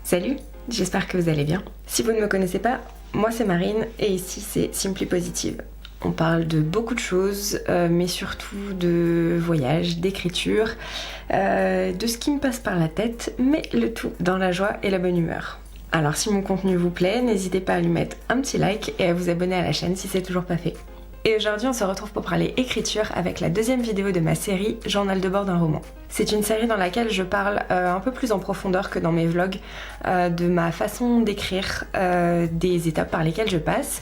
Salut, j'espère que vous allez bien. Si vous ne me connaissez pas, moi c'est Marine et ici c'est Simply Positive. On parle de beaucoup de choses, mais surtout de voyage, d'écriture, de ce qui me passe par la tête, mais le tout dans la joie et la bonne humeur. Alors si mon contenu vous plaît, n'hésitez pas à lui mettre un petit like et à vous abonner à la chaîne si c'est toujours pas fait. Et aujourd'hui on se retrouve pour parler écriture avec la deuxième vidéo de ma série Journal de bord d'un roman. C'est une série dans laquelle je parle un peu plus en profondeur que dans mes vlogs de ma façon d'écrire, des étapes par lesquelles je passe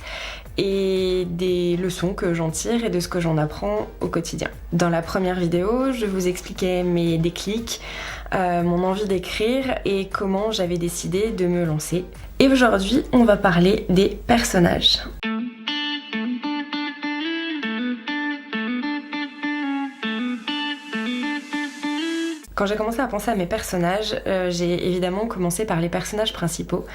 et des leçons que j'en tire et de ce que j'en apprends au quotidien. Dans la première vidéo, je vous expliquais mes déclics, mon envie d'écrire et comment j'avais décidé de me lancer. Et aujourd'hui, on va parler des personnages. Quand j'ai commencé à penser à mes personnages, j'ai évidemment commencé par les personnages principaux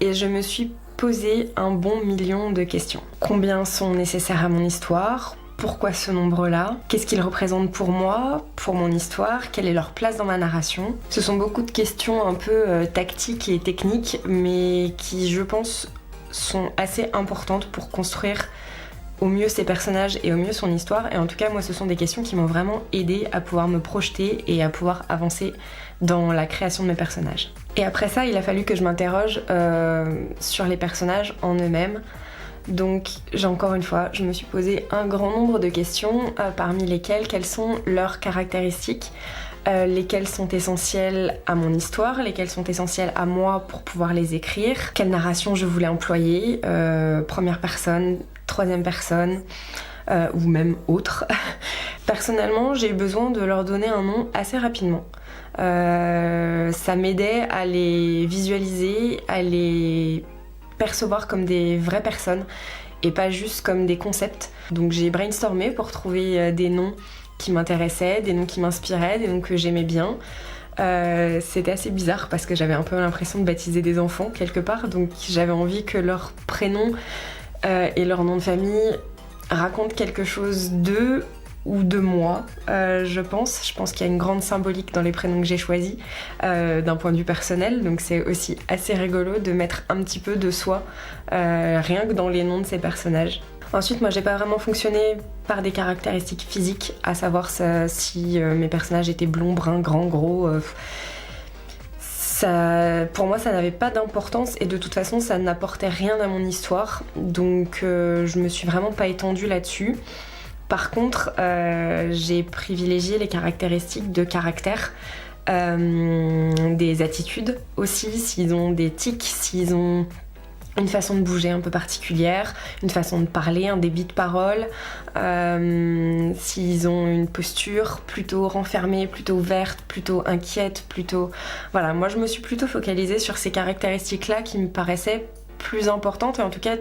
et je me suis posé un bon million de questions. Combien sont nécessaires à mon histoire ? Pourquoi ce nombre-là ? Qu'est-ce qu'ils représentent pour moi, pour mon histoire ? Quelle est leur place dans ma narration ? Ce sont beaucoup de questions un peu tactiques et techniques, mais qui, je pense, sont assez importantes pour construire au mieux ses personnages et au mieux son histoire. Et en tout cas, moi, ce sont des questions qui m'ont vraiment aidée à pouvoir me projeter et à pouvoir avancer dans la création de mes personnages. Et après ça, il a fallu que je m'interroge sur les personnages en eux-mêmes. Donc, encore une fois, je me suis posé un grand nombre de questions, parmi lesquelles quelles sont leurs caractéristiques, lesquelles sont essentielles à mon histoire, lesquelles sont essentielles à moi pour pouvoir les écrire, quelle narration je voulais employer, première personne, troisième personne, ou même autre. Personnellement, j'ai eu besoin de leur donner un nom assez rapidement. Ça m'aidait à les visualiser, à les percevoir comme des vraies personnes et pas juste comme des concepts. Donc j'ai brainstormé pour trouver des noms qui m'intéressaient, des noms qui m'inspiraient, des noms que j'aimais bien. C'était assez bizarre parce que j'avais un peu l'impression de baptiser des enfants quelque part, donc j'avais envie que leur prénom et leur nom de famille racontent quelque chose d'eux ou de moi, je pense. Je pense qu'il y a une grande symbolique dans les prénoms que j'ai choisis d'un point de vue personnel, donc c'est aussi assez rigolo de mettre un petit peu de soi rien que dans les noms de ces personnages. Ensuite, moi j'ai pas vraiment fonctionné par des caractéristiques physiques, à savoir si mes personnages étaient blonds, bruns, grands, gros. Pour moi ça n'avait pas d'importance et de toute façon ça n'apportait rien à mon histoire, donc je me suis vraiment pas étendue là-dessus. Par contre, j'ai privilégié les caractéristiques de caractère, des attitudes aussi, s'ils ont des tics, s'ils ont une façon de bouger un peu particulière, une façon de parler, un débit de parole, s'ils ont une posture plutôt renfermée, plutôt ouverte, plutôt inquiète, plutôt... Voilà, moi je me suis plutôt focalisée sur ces caractéristiques-là qui me paraissaient plus importantes et en tout cas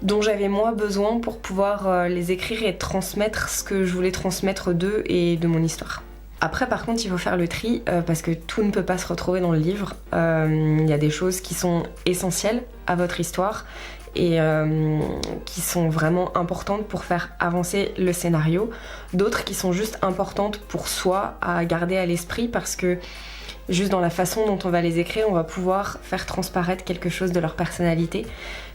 dont j'avais moi besoin pour pouvoir les écrire et transmettre ce que je voulais transmettre d'eux et de mon histoire. Après par contre il faut faire le tri parce que tout ne peut pas se retrouver dans le livre. Il y a des choses qui sont essentielles à votre histoire et qui sont vraiment importantes pour faire avancer le scénario. D'autres qui sont juste importantes pour soi à garder à l'esprit parce que juste dans la façon dont on va les écrire, on va pouvoir faire transparaître quelque chose de leur personnalité.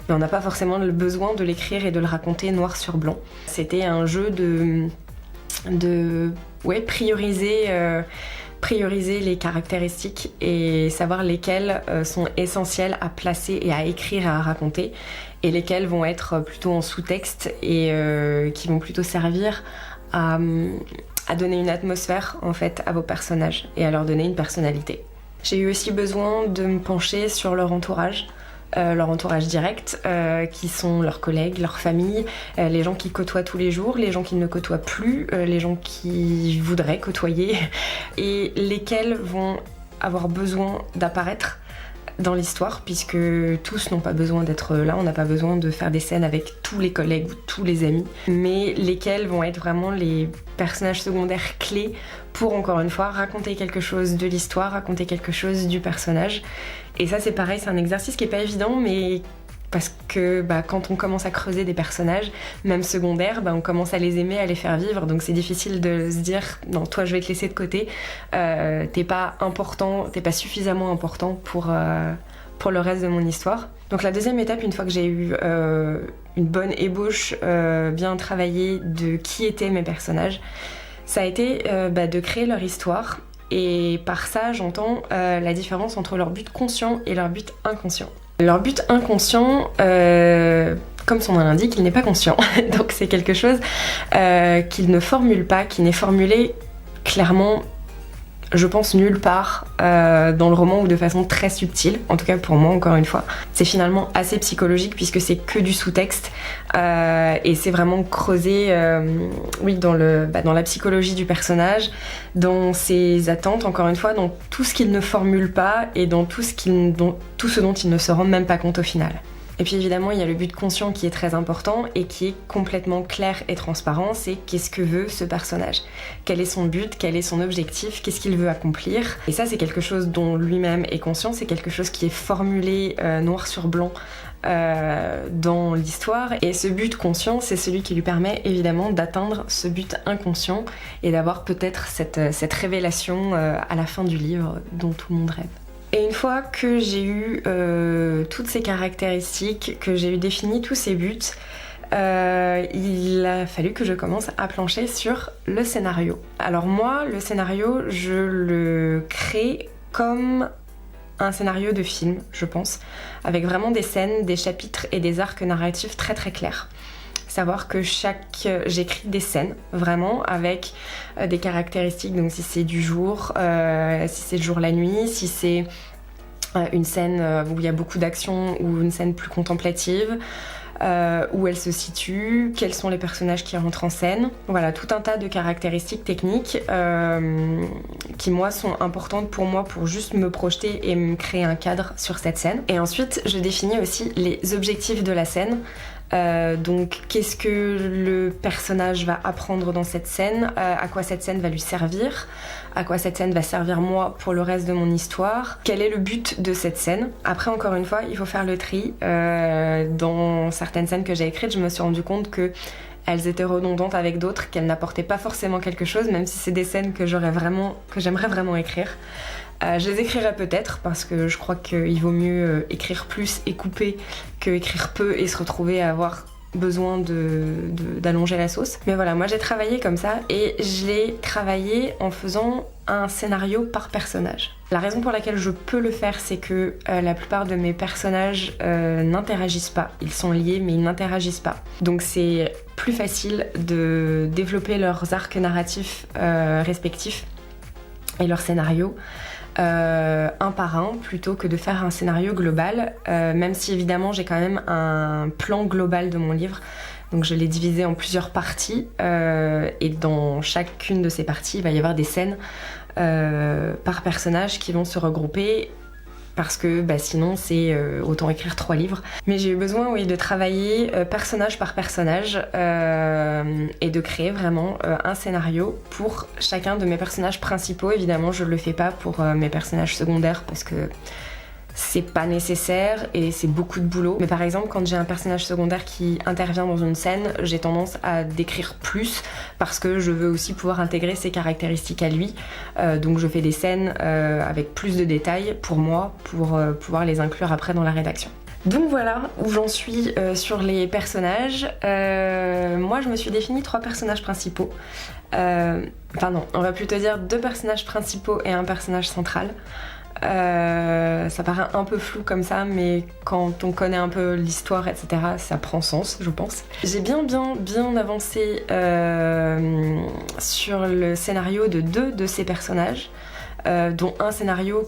Mais on n'a pas forcément le besoin de l'écrire et de le raconter noir sur blanc. C'était un jeu de prioriser les caractéristiques et savoir lesquelles sont essentielles à placer et à écrire et à raconter et lesquelles vont être plutôt en sous-texte et qui vont plutôt servir à donner une atmosphère en fait à vos personnages et à leur donner une personnalité. J'ai eu aussi besoin de me pencher sur leur entourage direct, qui sont leurs collègues, leur famille, les gens qui côtoient tous les jours, les gens qui ne côtoient plus, les gens qui voudraient côtoyer, et lesquels vont avoir besoin d'apparaître dans l'histoire, puisque tous n'ont pas besoin d'être là, on n'a pas besoin de faire des scènes avec tous les collègues ou tous les amis, mais lesquels vont être vraiment les personnages secondaires clés pour, encore une fois, raconter quelque chose de l'histoire, raconter quelque chose du personnage. Et ça c'est pareil, c'est un exercice qui est pas évident, mais parce que quand on commence à creuser des personnages, même secondaires, on commence à les aimer, à les faire vivre, donc c'est difficile de se dire non, toi je vais te laisser de côté, t'es pas suffisamment important pour le reste de mon histoire. Donc la deuxième étape, une fois que j'ai eu une bonne ébauche bien travaillée de qui étaient mes personnages, ça a été de créer leur histoire. Et par ça, j'entends la différence entre leur but conscient et leur but inconscient. Leur but inconscient, comme son nom l'indique, il n'est pas conscient. Donc c'est quelque chose qu'ils ne formulent pas, qui n'est formulé clairement, je pense, nulle part dans le roman ou de façon très subtile, en tout cas pour moi, encore une fois. C'est finalement assez psychologique puisque c'est que du sous-texte et c'est vraiment creusé dans la psychologie du personnage, dans ses attentes, encore une fois, dans tout ce qu'il ne formule pas et dans tout ce dont il ne se rend même pas compte au final. Et puis évidemment, il y a le but conscient qui est très important et qui est complètement clair et transparent, c'est qu'est-ce que veut ce personnage ? Quel est son but ? Quel est son objectif ? Qu'est-ce qu'il veut accomplir ? Et ça, c'est quelque chose dont lui-même est conscient, c'est quelque chose qui est formulé noir sur blanc dans l'histoire. Et ce but conscient, c'est celui qui lui permet évidemment d'atteindre ce but inconscient et d'avoir peut-être cette révélation à la fin du livre dont tout le monde rêve. Et une fois que j'ai eu toutes ces caractéristiques, que j'ai eu défini tous ces buts, il a fallu que je commence à plancher sur le scénario. Alors moi, le scénario, je le crée comme un scénario de film, je pense, avec vraiment des scènes, des chapitres et des arcs narratifs très très clairs. Savoir que j'écris des scènes vraiment avec des caractéristiques, donc si c'est du jour, si c'est le jour, la nuit, si c'est une scène où il y a beaucoup d'action ou une scène plus contemplative, où elle se situe, quels sont les personnages qui rentrent en scène. Voilà, tout un tas de caractéristiques techniques qui moi sont importantes pour moi pour juste me projeter et me créer un cadre sur cette scène. Et ensuite, je définis aussi les objectifs de la scène. Donc qu'est-ce que le personnage va apprendre dans cette scène, à quoi cette scène va lui servir, à quoi cette scène va servir moi pour le reste de mon histoire, quel est le but de cette scène. Après, encore une fois, il faut faire le tri. Dans certaines scènes que j'ai écrites, je me suis rendu compte que elles étaient redondantes avec d'autres, qu'elles n'apportaient pas forcément quelque chose, même si c'est des scènes que j'aimerais vraiment écrire. Je les écrirai peut-être parce que je crois qu'il vaut mieux écrire plus et couper que écrire peu et se retrouver à avoir besoin d'allonger la sauce. Mais voilà, moi j'ai travaillé comme ça et je l'ai travaillé en faisant un scénario par personnage. La raison pour laquelle je peux le faire, c'est que la plupart de mes personnages n'interagissent pas. Ils sont liés mais ils n'interagissent pas. Donc c'est plus facile de développer leurs arcs narratifs respectifs et leurs scénarios un par un plutôt que de faire un scénario global, même si évidemment j'ai quand même un plan global de mon livre, donc je l'ai divisé en plusieurs parties et dans chacune de ces parties il va y avoir des scènes par personnage qui vont se regrouper parce que sinon c'est autant écrire 3 livres. Mais j'ai eu besoin de travailler personnage par personnage et de créer vraiment un scénario pour chacun de mes personnages principaux. Évidemment, je le fais pas pour mes personnages secondaires parce que c'est pas nécessaire et c'est beaucoup de boulot. Mais par exemple, quand j'ai un personnage secondaire qui intervient dans une scène, j'ai tendance à décrire plus parce que je veux aussi pouvoir intégrer ses caractéristiques à lui. Donc je fais des scènes avec plus de détails pour moi, pour pouvoir les inclure après dans la rédaction. Donc voilà où j'en suis sur les personnages. Moi je me suis défini 3 personnages principaux. Enfin non, on va plutôt dire 2 personnages principaux et un personnage central. Ça paraît un peu flou comme ça, mais quand on connaît un peu l'histoire, etc., ça prend sens, je pense. J'ai bien avancé sur le scénario de 2 de ces personnages, dont un scénario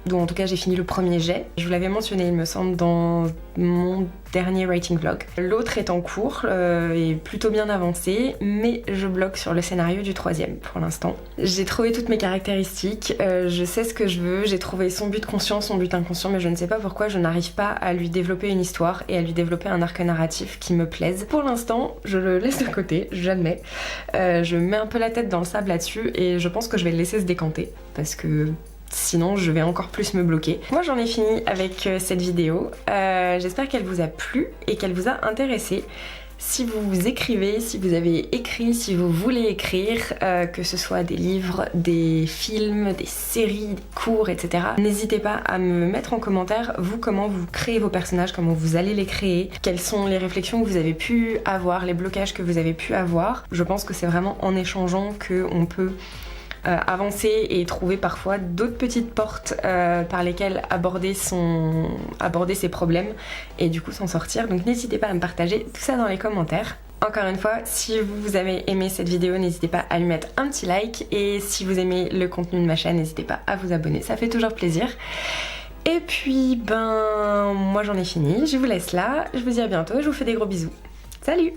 dont en tout cas j'ai fini le premier jet. Je vous l'avais mentionné, il me semble, dans mon dernier writing vlog. L'autre est en cours et plutôt bien avancé, mais je bloque sur le scénario du 3e pour l'instant. J'ai trouvé toutes mes caractéristiques, je sais ce que je veux, j'ai trouvé son but conscient, son but inconscient, mais je ne sais pas pourquoi je n'arrive pas à lui développer une histoire et à lui développer un arc narratif qui me plaise. Pour l'instant, je le laisse de côté, j'admets. Je mets un peu la tête dans le sable là-dessus et je pense que je vais le laisser se décanter parce que Sinon je vais encore plus me bloquer. Moi j'en ai fini avec cette vidéo. J'espère qu'elle vous a plu et qu'elle vous a intéressé. Si vous écrivez, si vous avez écrit, si vous voulez écrire, que ce soit des livres, des films, des séries, des cours, etc. N'hésitez pas à me mettre en commentaire, vous, comment vous créez vos personnages, comment vous allez les créer, quelles sont les réflexions que vous avez pu avoir, les blocages que vous avez pu avoir. Je pense que c'est vraiment en échangeant qu'on peut avancer et trouver parfois d'autres petites portes par lesquelles aborder ses problèmes et du coup s'en sortir. Donc n'hésitez pas à me partager tout ça dans les commentaires. Encore une fois, si vous avez aimé cette vidéo, n'hésitez pas à lui mettre un petit like, et si vous aimez le contenu de ma chaîne, n'hésitez pas à vous abonner, ça fait toujours plaisir. Et puis moi j'en ai fini, je vous laisse là, je vous dis à bientôt, je vous fais des gros bisous. Salut!